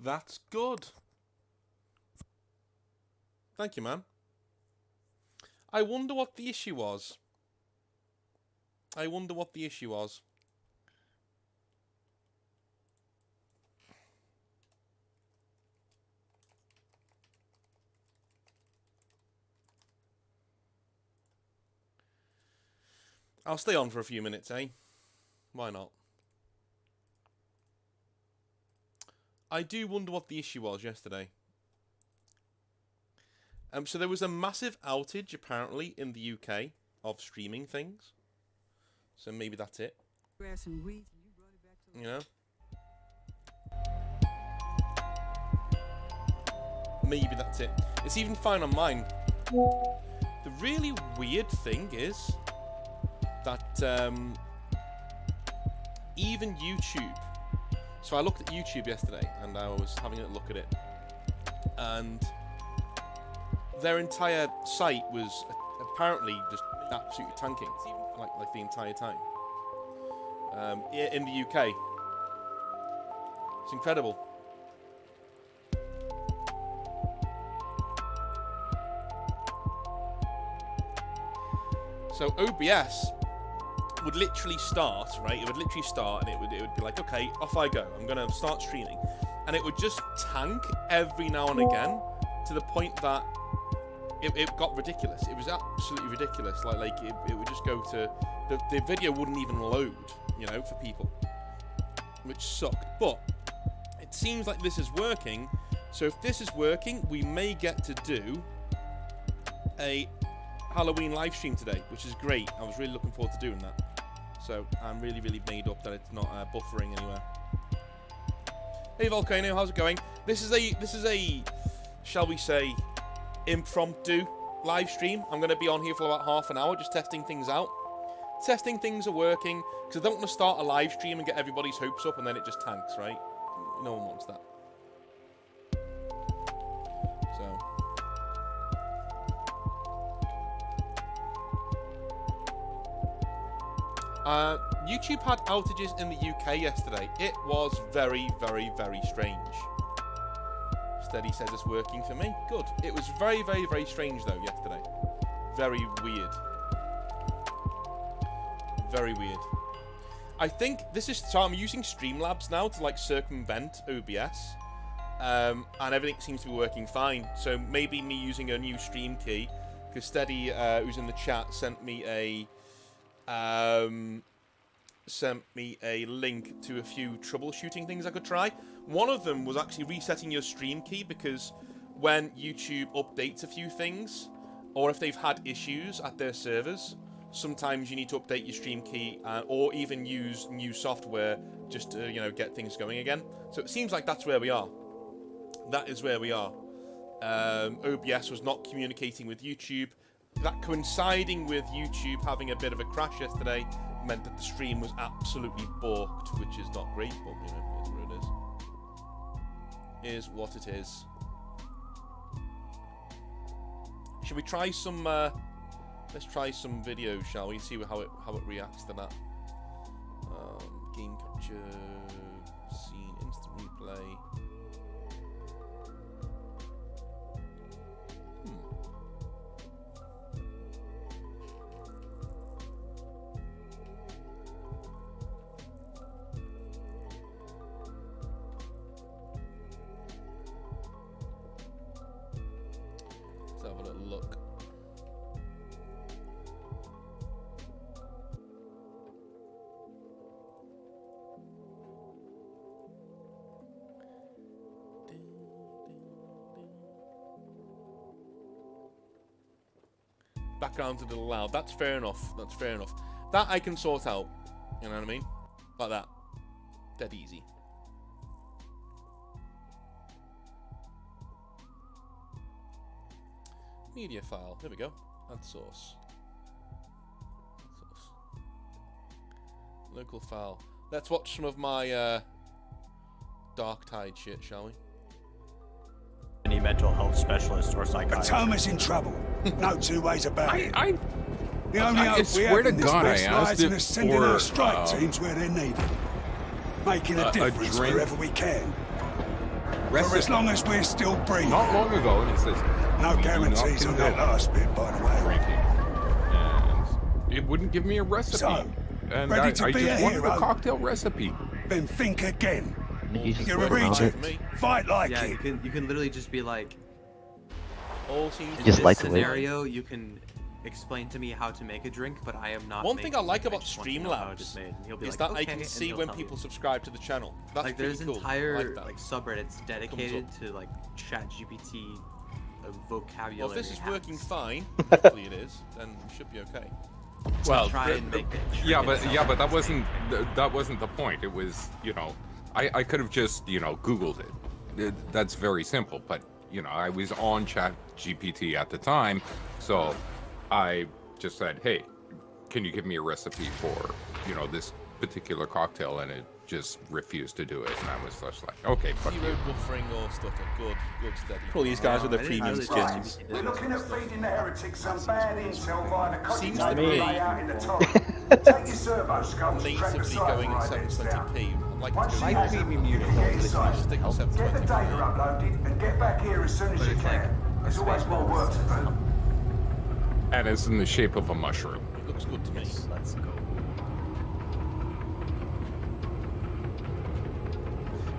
That's good. Thank you, man. I wonder what the issue was. I'll stay on for a few minutes, eh? Why not? I do wonder what the issue was yesterday. So there was a massive outage, apparently, in the UK of streaming things. So maybe that's it. You know? Maybe that's it. It's even fine on mine. The really weird thing is that even YouTube... So I looked at YouTube yesterday, and I was having a look at it. And their entire site was apparently just absolutely tanking, like the entire time. In the UK. It's incredible. So OBS would literally start, right? It would literally start, and it would be like, okay, off I go. I'm gonna start streaming, and it would just tank every now and again to the point that it got ridiculous. It was absolutely ridiculous. Like it would just go to the video wouldn't even load, you know, for people, which sucked. But it seems like this is working. So if this is working, we may get to do a Halloween live stream today, which is great. I was really looking forward to doing that. So I'm really made up that it's not buffering anywhere. Hey Volcano, how's it going? This is a shall we say impromptu live stream. I'm going to be on here for about half an hour just testing things out. Testing things are working, because I don't want to start a live stream and get everybody's hopes up and then it just tanks, right? No one wants that. So YouTube had outages in the UK yesterday. It was very strange. Steady says it's working for me. Good. It was very strange though yesterday. Very weird. Very weird. I think this is... So I'm using Streamlabs now to like circumvent OBS. And everything seems to be working fine. So maybe me using a new stream key. Because Steady, who's in the chat, sent me a link to a few troubleshooting things I could try. One of them was actually resetting your stream key, because when YouTube updates a few things, or if they've had issues at their servers, sometimes you need to update your stream key, or even use new software just to, you know, get things going again. So it seems like that's where we are. That is where we are. OBS was not communicating with YouTube. That coinciding with YouTube having a bit of a crash yesterday meant that the stream was absolutely balked, which is not great, but you know, it's what it is. Is what it is. Should we try some? Let's try some videos, shall we? See how it reacts to that. Game capture, scene, instant replay. Have a little look. Background's a little loud. That's fair enough. That's fair enough. That I can sort out. You know what I mean? Like that. Dead easy. Media file. There we go. Add source. Local file. Let's watch some of my Dark Tide shit, shall we? Any mental health specialist or psychiatrist. But Thomas in trouble. No two ways about it. The only I hope we swear have to in this God, I mess asked lies in it us sending for, our strike teams where they're needed, making a difference drink. wherever we can. For as long as we're still breathing. Not long ago, and it says No "We do not guarantees on that condone last bit, by the way. drinking." And it wouldn't give me a recipe. So, and ready I to be just a wanted hero? a cocktail recipe. Then think again. You just You're a went on reject. it. Me. Fight like Yeah, it. you can literally just be like, All seems in Just this like to live. scenario, you can explain to me how to make a drink, but I am not. One thing I making like it. about just want to know how it is Streamlabs made. And he'll be is like, that I "Okay," can and see he'll when tell people you. subscribe to the channel. That's Like pretty there's cool. I entire like that. like subreddits dedicated to like ChatGPT vocabulary. Well, if this is working hacks. fine, hopefully it is, then we should be okay. Well, try and make the yeah, drink itself but that interesting. wasn't the point. It was, I could have just, Googled it. That's very simple. But I was on ChatGPT at the time, so I just said, "Hey, can you give me a recipe for, this particular cocktail?" And it just refused to do it. And I was just like, "Okay, fuck Zero you." buffering or stutter. Good steady. For all these guys with the I didn't premium know that skins. We're looking at feeding the heretics some bad intel via the Seems cottage to be out in the torrent. Take your servo scope and track the Natively going at cipher rates down. 720p. I'd like Once to you do have it, you can get inside. stick with Get the 720p. data uploaded and get back here as soon as But you it's like can. There's always more work to do. And it's in the shape of a mushroom. It looks good to me. Let's go.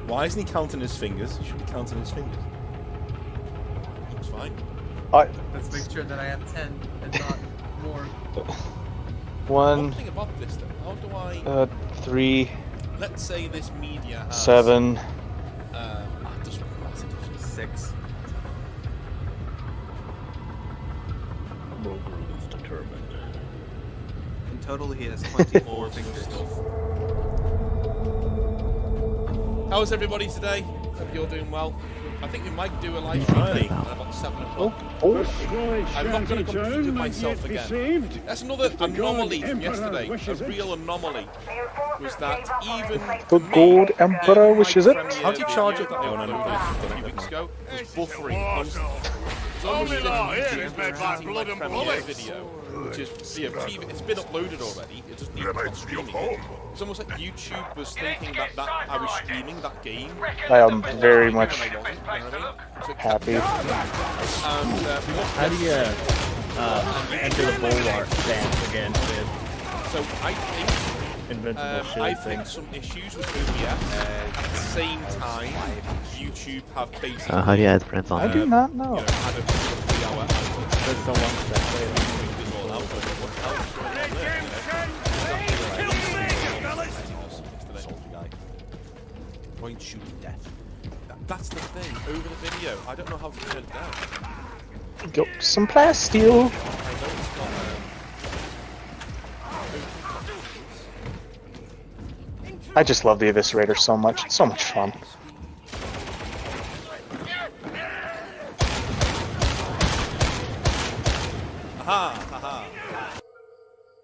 Why isn't he counting his fingers? He should be counting his fingers. Looks fine. Let's make sure that I have 10 and not more. One One, thing about this though, how do I... 3, let's say this media has... 7. It doesn't matter, does it? 6. In total, he has 24 Awesome fingers. stuff. How's everybody today? Hope you're doing well. I think we might do a live stream today at about 7 o'clock. I'm not going to compete with myself again. That's another anomaly from yesterday. A real anomaly was that even The me, Gold Emperor, my which is it? premiere How'd you charge it? video that I uploaded a few weeks ago was buffering constantly. So I was Only law here literally is made by editing blood my and premiere bullets. video, which is it's been uploaded already. It just needs to streaming it. It's almost like YouTube was thinking that I was streaming that game. I am very much And I wasn't, you know what I mean? So it kept happy. and, How do you enter the bulwark dance again with so I think invincible shield I've thing? had some issues with OBS. At the same time, YouTube have basically How do you add friends on? I do not know. had a 3-hour outage. There's someone that plays. It all out, but what else going on there, Point shoot death. That's the thing, over the video, I don't know how to turn it down. Go some plasteel. I know it's not I just love the Eviscerator so much. It's so much fun. Aha! Haha!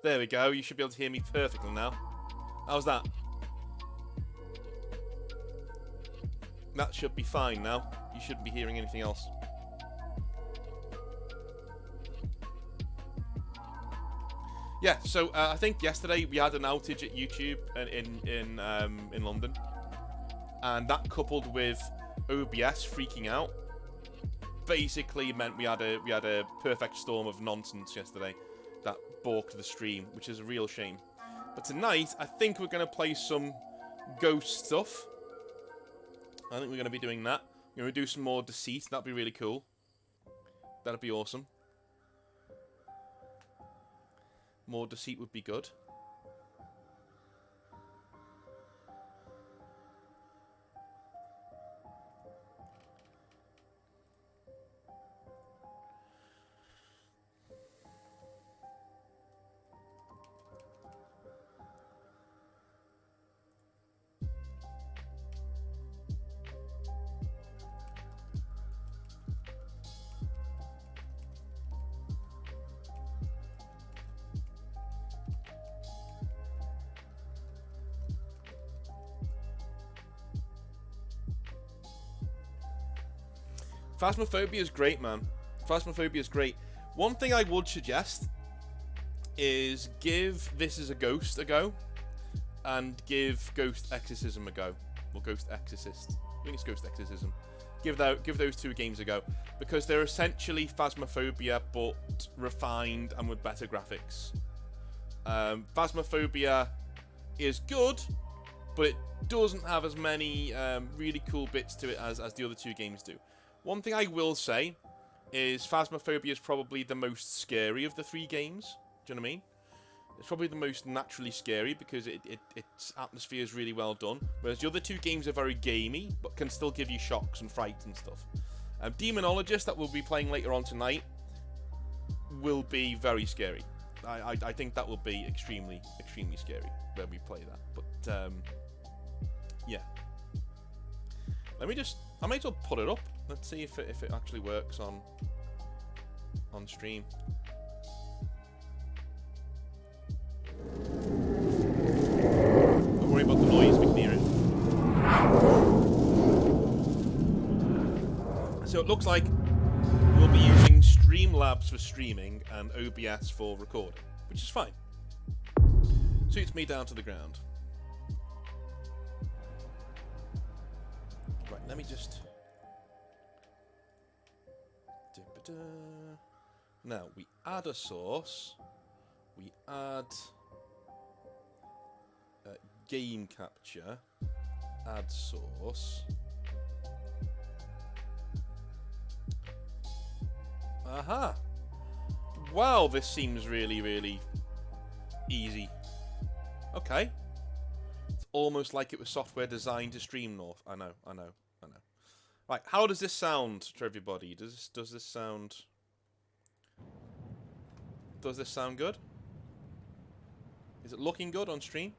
There we go, you should be able to hear me perfectly now. How's that? That should be fine now. You shouldn't be hearing anything else. Yeah, so I think yesterday we had an outage at YouTube in London, and that coupled with OBS freaking out, basically meant we had a perfect storm of nonsense yesterday that balked the stream, which is a real shame. But tonight, I think we're going to play some ghost stuff. I think we're going to be doing that. We're going to do some more Deceit. That'd be really cool. That'd be awesome. More Deceit would be good. Phasmophobia is great, man. Phasmophobia is great. One thing I would suggest is give This Is a Ghost a go, and give Ghost Exorcism a go, or Ghost Exorcist. I think it's Ghost Exorcism. give those two games a go, because they're essentially Phasmophobia but refined and with better graphics. Phasmophobia is good, but it doesn't have as many really cool bits to it as the other two games do. One thing I will say is Phasmophobia is probably the most scary of the three games. Do you know what I mean? It's probably the most naturally scary because its atmosphere is really well done. Whereas the other two games are very gamey, but can still give you shocks and fright and stuff. Demonologist, that we'll be playing later on tonight, will be very scary. I think that will be extremely, extremely scary when we play that. But, yeah. I might as well put it up. Let's see if it actually works on stream. Don't worry about the noise, we can hear it. So it looks like we'll be using Streamlabs for streaming and OBS for recording, which is fine. Suits me down to the ground. Right, let me just... Now, we add a source. We add game capture. Add source. Aha! Wow, this seems really, really easy. Okay. It's almost like it was software designed to stream North. I know. Right, how does this sound to everybody? Does this sound... Does this sound good? Is it looking good on stream?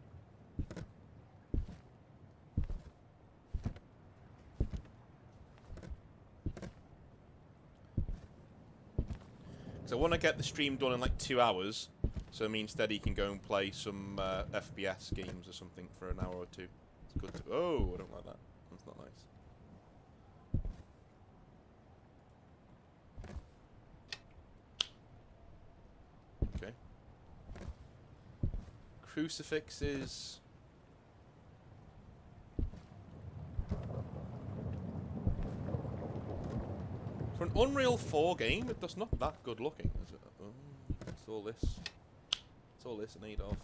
Because I want to get the stream done in like 2 hours, so me and Steady can go and play some FPS games or something for an hour or two. It's good to... Oh, I don't like that. That's not nice. Okay. Crucifixes. For an Unreal 4 game, it's not that good looking, is it? Oh, it's all this. It's all this I need of.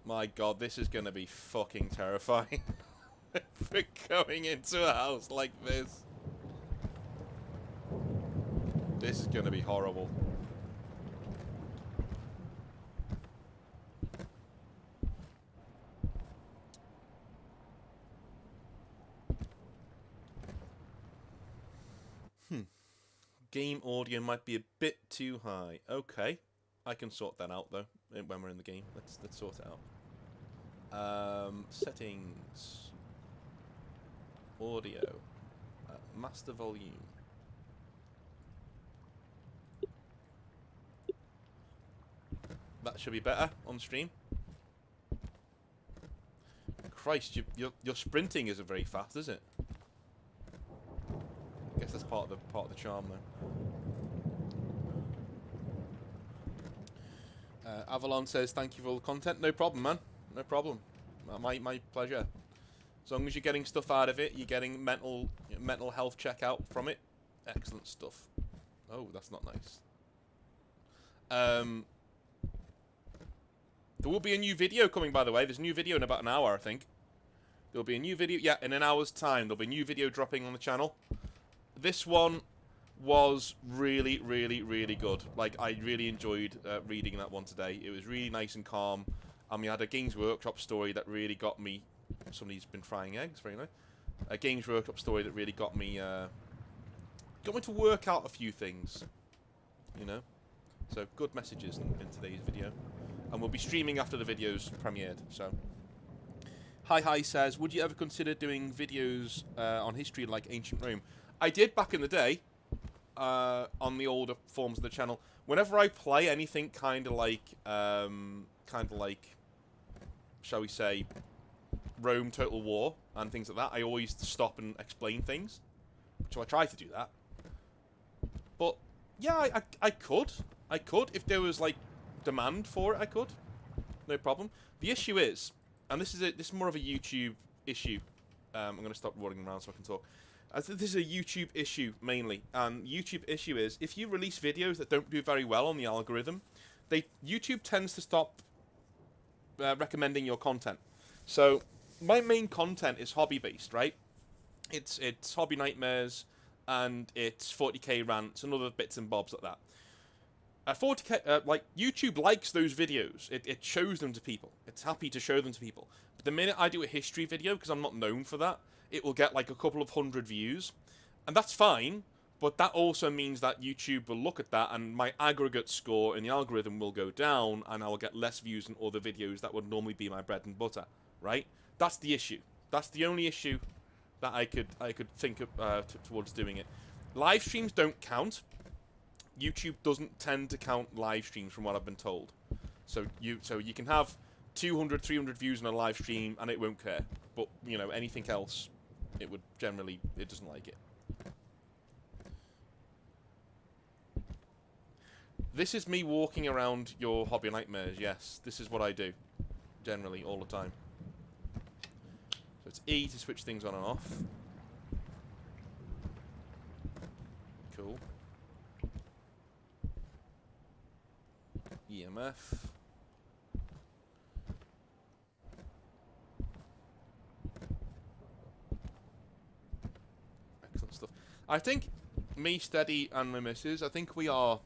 My god, this is gonna be fucking terrifying. For going into a house like this. This is gonna be horrible. Game audio might be a bit too high. Okay, I can sort that out though when we're in the game. Let's sort it out. Settings, audio, master volume. That should be better on stream. Christ, your sprinting isn't very fast, is it? I guess that's part of the charm, though. Avalon says, "Thank you for all the content." No problem, man. No problem. My pleasure. As long as you're getting stuff out of it, you're getting mental health check out from it. Excellent stuff. Oh, that's not nice. There will be a new video coming, by the way. There's a new video in about an hour, I think. There'll be a new video. Yeah, in an hour's time, there'll be a new video dropping on the channel. This one was really, really, really good. Like, I really enjoyed reading that one today. It was really nice and calm. And we had a Games Workshop story that really got me... Somebody's been frying eggs, very nice. A Games Workshop story that really got me to work out a few things. You know? So, good messages in today's video. And we'll be streaming after the video's premiered, so... Hi says, would you ever consider doing videos on history like Ancient Rome? I did back in the day, on the older forms of the channel. Whenever I play anything kind of like, shall we say, Rome Total War and things like that, I always stop and explain things. So I try to do that. But yeah, I could if there was like demand for it. I could, no problem. The issue is, and this is more of a YouTube issue I'm going to stop running around so I can talk. This is a YouTube issue, mainly. And YouTube issue is, if you release videos that don't do very well on the algorithm, YouTube tends to stop recommending your content. So, my main content is hobby-based, right? It's Hobby Nightmares, and it's 40k rants, and other bits and bobs like that. 40k, like, YouTube likes those videos. It shows them to people. It's happy to show them to people. But the minute I do a history video, because I'm not known for that, it will get like a couple of hundred views. And that's fine, but that also means that YouTube will look at that, and my aggregate score in the algorithm will go down, and I will get less views than other videos that would normally be my bread and butter, right? That's the issue. That's the only issue that I could think of towards doing it. Live streams don't count. YouTube doesn't tend to count live streams, from what I've been told. So you can have 200, 300 views on a live stream and it won't care. But, you know, anything else, it doesn't like it. This is me walking around your Hobby Nightmares, yes. This is what I do. Generally, all the time. So it's E to switch things on and off. Cool. EMF. Excellent stuff. I think me, Steady, and my missus, I think we are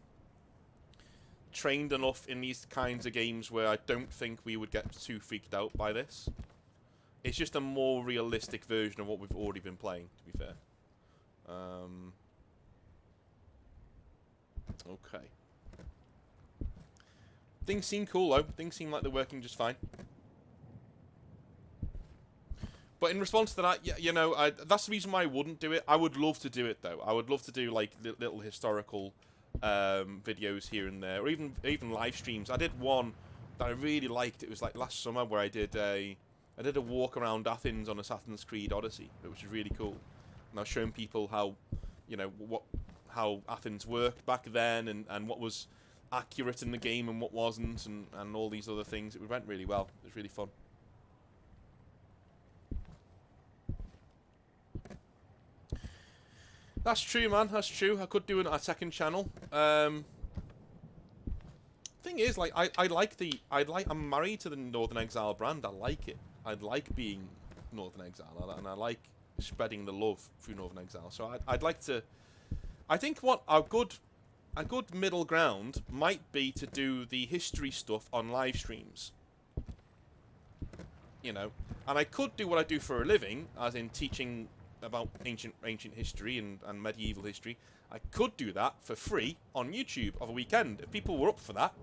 trained enough in these kinds of games where I don't think we would get too freaked out by this. It's just a more realistic version of what we've already been playing, to be fair. Okay. Things seem cool, though. Things seem like they're working just fine. But in response to that, you know, that's the reason why I wouldn't do it. I would love to do it, though. I would love to do, like, little historical videos here and there, or even live streams. I did one that I really liked. It was, like, last summer where I did a walk around Athens on Assassin's Creed Odyssey, which was really cool. And I was showing people how, you know, how Athens worked back then, and what was accurate in the game and what wasn't, and all these other things. It went really well. It was really fun. That's true, man. That's true. I could do a second channel. Thing is, like, I'm married to the Northern Exile brand. I like it. I like being Northern Exile, and I like spreading the love through Northern Exile. So I'd like to. I think what a good middle ground might be to do the history stuff on live streams. You know, and I could do what I do for a living, as in teaching about ancient history and medieval history. I could do that for free on YouTube of a weekend. If people were up for that,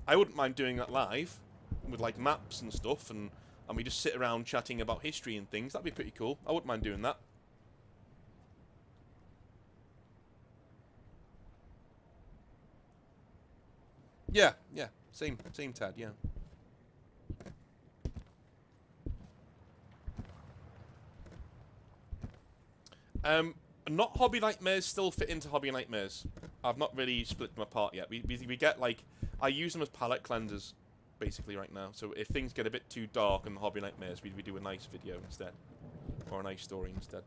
I wouldn't mind doing that live with, like, maps and stuff, and we just sit around chatting about history and things. That'd be pretty cool. I wouldn't mind doing that. Yeah, same Tad, yeah. Not Hobby Nightmares still fit into Hobby Nightmares. I've not really split them apart yet. We get, like, I use them as palette cleansers, basically, right now. So if things get a bit too dark in the Hobby Nightmares, we do a nice video instead. Or a nice story instead.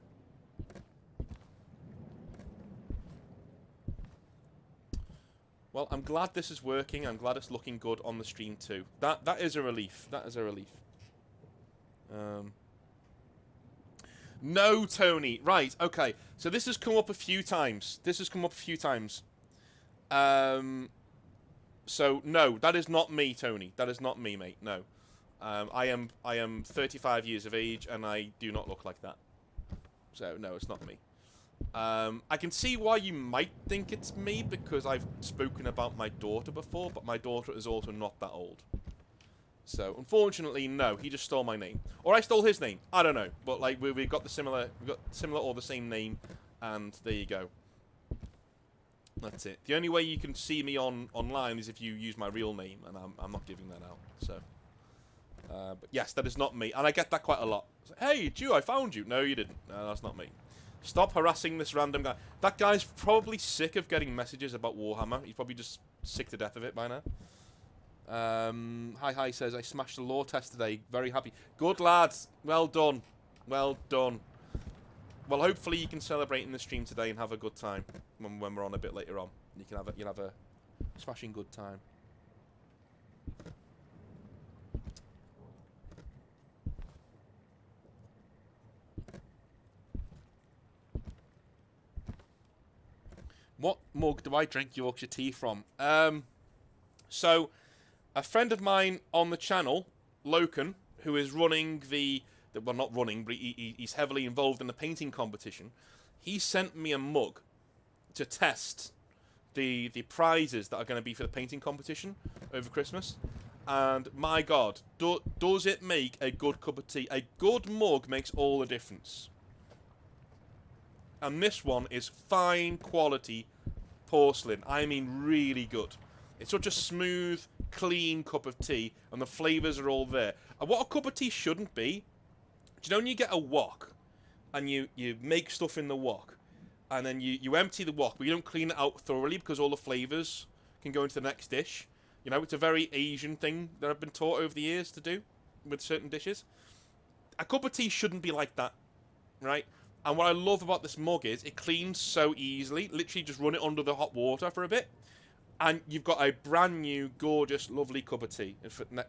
Well, I'm glad this is working. I'm glad it's looking good on the stream too. That is a relief. That is a relief. No, Tony. Right, okay. So this has come up a few times. So no, that is not me, Tony. That is not me, mate. No. I am 35 years of age and I do not look like that. So no, it's not me. I can see why you might think it's me, because I've spoken about my daughter before, but my daughter is also not that old. So, unfortunately, no, he just stole my name. Or I stole his name. I don't know. But, like, we've got similar or the same name, and there you go. That's it. The only way you can see me online is if you use my real name, and I'm not giving that out, so. But yes, that is not me, and I get that quite a lot. Hey, Jew, I found you. No, you didn't. No, that's not me. Stop harassing this random guy. That guy's probably sick of getting messages about Warhammer. He's probably just sick to death of it by now. Hi says, I smashed the lore test today. Very happy. Good, lads. Well done. Well done. Well, hopefully you can celebrate in the stream today and have a good time when we're on a bit later on. You'll have a smashing good time. What mug do I drink Yorkshire tea from? So, a friend of mine on the channel, Loken, who is running well, not running, but he's heavily involved in the painting competition. He sent me a mug to test the prizes that are going to be for the painting competition over Christmas. And my God, does it make a good cup of tea? A good mug makes all the difference. And this one is fine quality porcelain. I mean really good. It's such a smooth, clean cup of tea, and the flavours are all there. And what a cup of tea shouldn't be, do you know when you get a wok, and you make stuff in the wok, and then you empty the wok, but you don't clean it out thoroughly because all the flavours can go into the next dish? You know, it's a very Asian thing that I've been taught over the years to do with certain dishes. A cup of tea shouldn't be like that, right? And what I love about this mug is it cleans so easily. Literally just run it under the hot water for a bit, and you've got a brand new, gorgeous, lovely cup of tea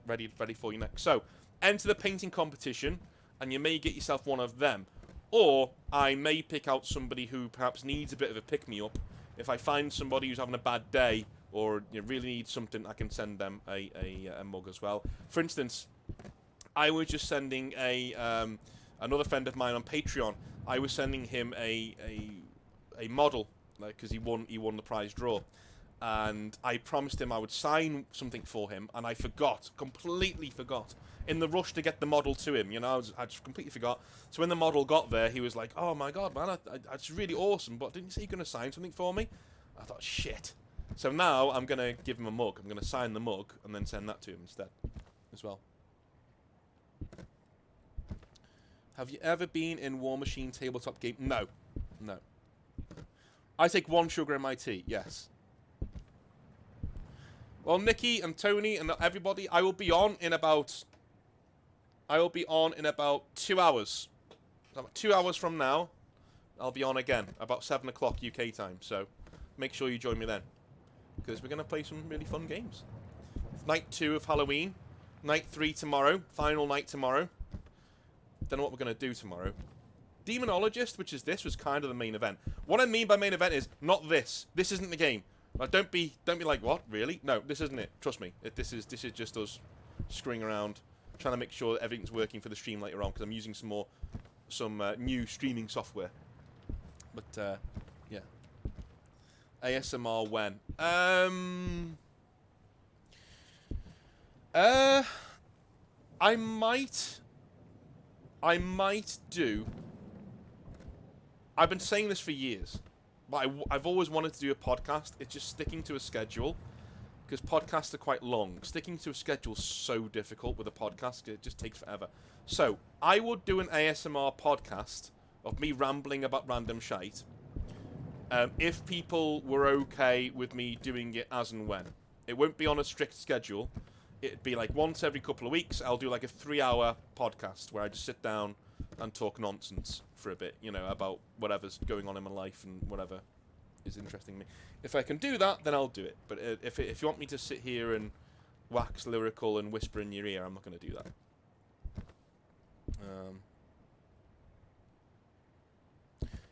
ready for you next. So, enter the painting competition, and you may get yourself one of them. Or I may pick out somebody who perhaps needs a bit of a pick-me-up. If I find somebody who's having a bad day, or you really need something, I can send them a mug as well. For instance, I was just sending another friend of mine on Patreon. I was sending him a model, because he won the prize draw, and I promised him I would sign something for him, and I completely forgot. In the rush to get the model to him, you know, I just completely forgot. So when the model got there, he was like, "Oh my God, man, that's really awesome, but didn't you say you're going to sign something for me?" I thought, shit. So now I'm going to give him a mug. I'm going to sign the mug and then send that to him instead as well. Have you ever been in War Machine tabletop game? No. No. I take 1 sugar in my tea, yes. Well, Nikki and Tony and everybody, I will be on in about 2 hours. About 2 hours from now, I'll be on again, about 7 o'clock UK time, so make sure you join me then. Because we're going to play some really fun games. Night 2 of Halloween. Night 3 tomorrow. Final night tomorrow. Don't know what we're going to do tomorrow. Demonologist, which is this, was kind of the main event. What I mean by main event is not this. This isn't the game. Like, don't be like, what? Really? No, this isn't it. Trust me. This is just us screwing around, trying to make sure that everything's working for the stream later on, because I'm using some new streaming software. But yeah. ASMR when? I might do. I've been saying this for years, but I've always wanted to do a podcast. It's just sticking to a schedule, because podcasts are quite long. Sticking to a schedule is so difficult with a podcast. It just takes forever. So I would do an ASMR podcast of me rambling about random shite, if people were okay with me doing it as and when. It won't be on a strict schedule. It'd be like once every couple of weeks, I'll do like a 3-hour podcast where I just sit down and talk nonsense for a bit, you know, about whatever's going on in my life and whatever is interesting me. If I can do that, then I'll do it. But if you want me to sit here and wax lyrical and whisper in your ear, I'm not going to do that.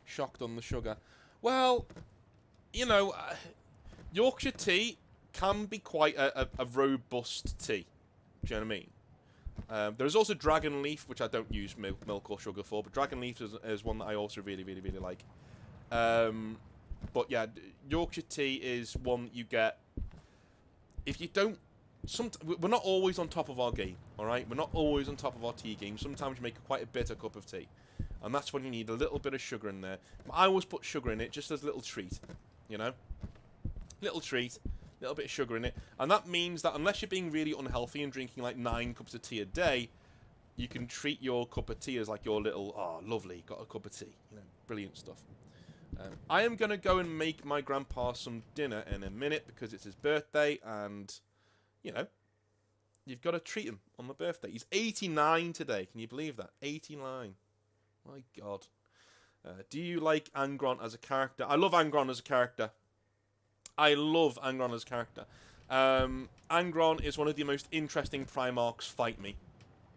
Shocked on the sugar. Well, you know, Yorkshire tea can be quite a robust tea. Do you know what I mean? There's also Dragon Leaf, which I don't use milk or sugar for, but Dragon Leaf is one that I also really, really, really like. But yeah, Yorkshire tea is one that you get if you don't. We're not always on top of our game, all right? We're not always on top of our tea game. Sometimes you make quite a bitter cup of tea, and that's when you need a little bit of sugar in there. But I always put sugar in it just as a little treat, you know? Little treat, little bit of sugar in it, and that means that unless you're being really unhealthy and drinking like 9 cups of tea a day, you can treat your cup of tea as like your little, oh, lovely, got a cup of tea, you know, brilliant stuff. I am going to go and make my grandpa some dinner in a minute because it's his birthday, and, you know, you've got to treat him on the birthday. He's 89 today, can you believe that? 89. My God. Do you like Angron as a character? I love Angron as a character. Angron is one of the most interesting Primarchs. Fight me.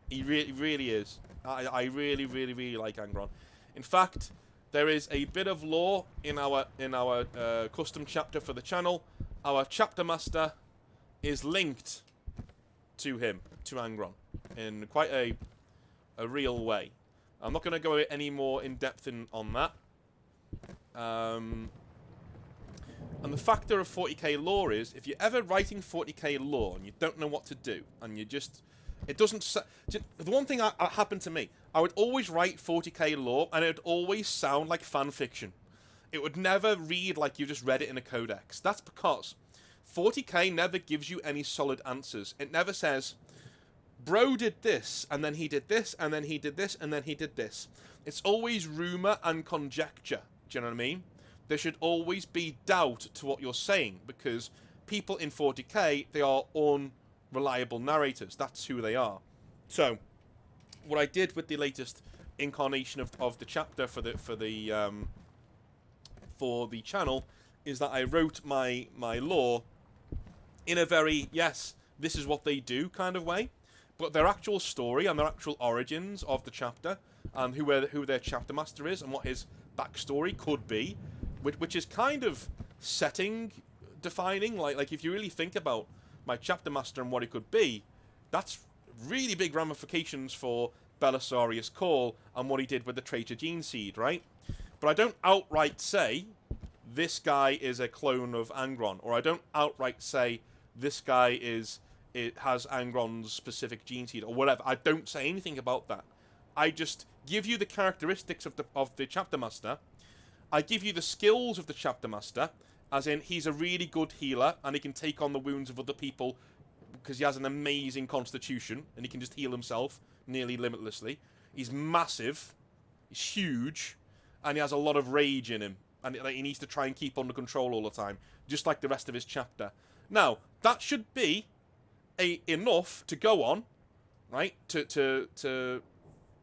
He really is. I really, really, really like Angron. In fact, there is a bit of lore in our custom chapter for the channel. Our chapter master is linked to him, to Angron, in quite a real way. I'm not going to go any more in depth on that. And the factor of 40k lore is, if you're ever writing 40k lore and you don't know what to do, and you just... It doesn't... The one thing that happened to me, I would always write 40k lore, and it would always sound like fan fiction. It would never read like you just read it in a codex. That's because 40k never gives you any solid answers. It never says, bro did this, and then he did this, and then he did this, and then he did this. It's always rumour and conjecture. Do you know what I mean? There should always be doubt to what you're saying, because people in 40k, they are unreliable narrators. That's who they are. So, what I did with the latest incarnation of the chapter for the channel is that I wrote my lore in a very, yes, this is what they do kind of way. But their actual story and their actual origins of the chapter, and who their chapter master is, and what his backstory could be, which is kind of setting defining. Like if you really think about my chapter master and what it could be, that's really big ramifications for Belisarius Cawl and what he did with the traitor gene seed, right? But I don't outright say this guy is a clone of Angron, or I don't outright say this guy has Angron's specific gene seed, or whatever. I don't say anything about that. I just give you the characteristics of the chapter master. I give you the skills of the chapter master, as in he's a really good healer and he can take on the wounds of other people because he has an amazing constitution and he can just heal himself nearly limitlessly. He's massive, he's huge, and he has a lot of rage in him, and he needs to try and keep under control all the time, just like the rest of his chapter. Now, that should be enough to go on, right? To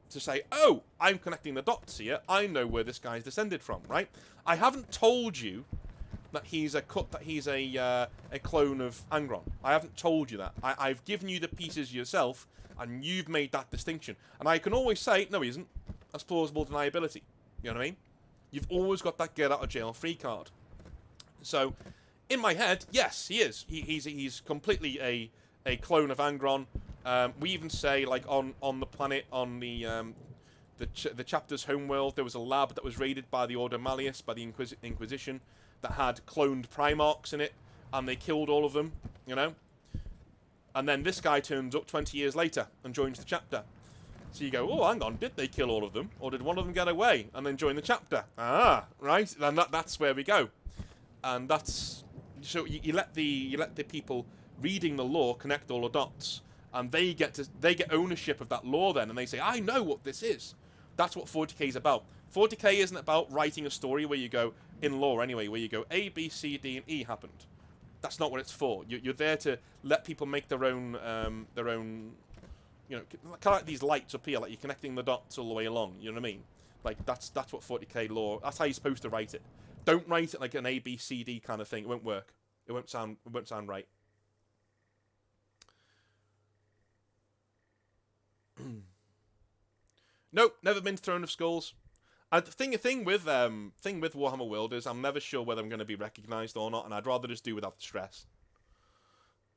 say, oh, I'm connecting the dots here. I know where this guy's descended from, right? I haven't told you that he's a clone of Angron. I haven't told you that. I've given you the pieces yourself, and you've made that distinction. And I can always say, no, he isn't. That's plausible deniability. You know what I mean? You've always got that get out of jail free card. So, in my head, yes, he is. He's completely a clone of Angron. We even say, like, on the planet, on the chapter's homeworld, there was a lab that was raided by the Order Malleus, by the Inquisition, that had cloned Primarchs in it, and they killed all of them, you know? And then this guy turns up 20 years later and joins the chapter. So you go, oh, hang on, did they kill all of them? Or did one of them get away and then join the chapter? Ah, right, and that's where we go. And that's... So you let the people reading the lore connect all the dots, and they get ownership of that lore then, and they say, I know what this is. That's what 40k is about. 40k isn't about writing a story where you go, in lore anyway, where you go, A, B, C, D, and E happened. That's not what it's for. You're there to let people make their own, you know, kind of like these lights up here, like you're connecting the dots all the way along, you know what I mean? Like, that's what 40k lore, that's how you're supposed to write it. Don't write it like an A, B, C, D kind of thing. It won't work. It won't sound right. Nope, never been to Throne of Skulls. The thing with Warhammer World is I'm never sure whether I'm going to be recognised or not, and I'd rather just do without the stress.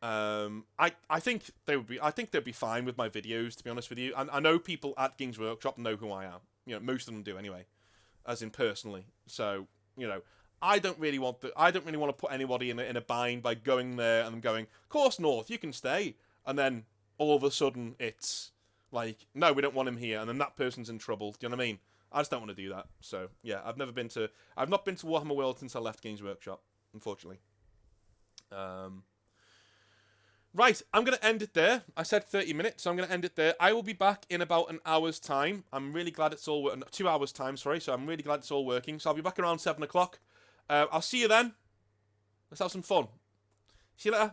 I think they'd be fine with my videos, to be honest with you. And I know people at Games Workshop know who I am. You know, most of them do anyway, as in personally. So, you know, I don't really want to put anybody in a bind by going there and going, course North, you can stay, and then all of a sudden it's like, no, we don't want him here, and then that person's in trouble. Do you know what I mean? I just don't want to do that. So yeah, I've not been to Warhammer World since I left Games Workshop, unfortunately. Right, I'm going to end it there. I said 30 minutes, so I'm going to end it there. I will be back in about an hour's time. I'm really glad it's all... 2 hours' time, sorry. So I'm really glad it's all working. So I'll be back around 7 o'clock. I'll see you then. Let's have some fun. See you later.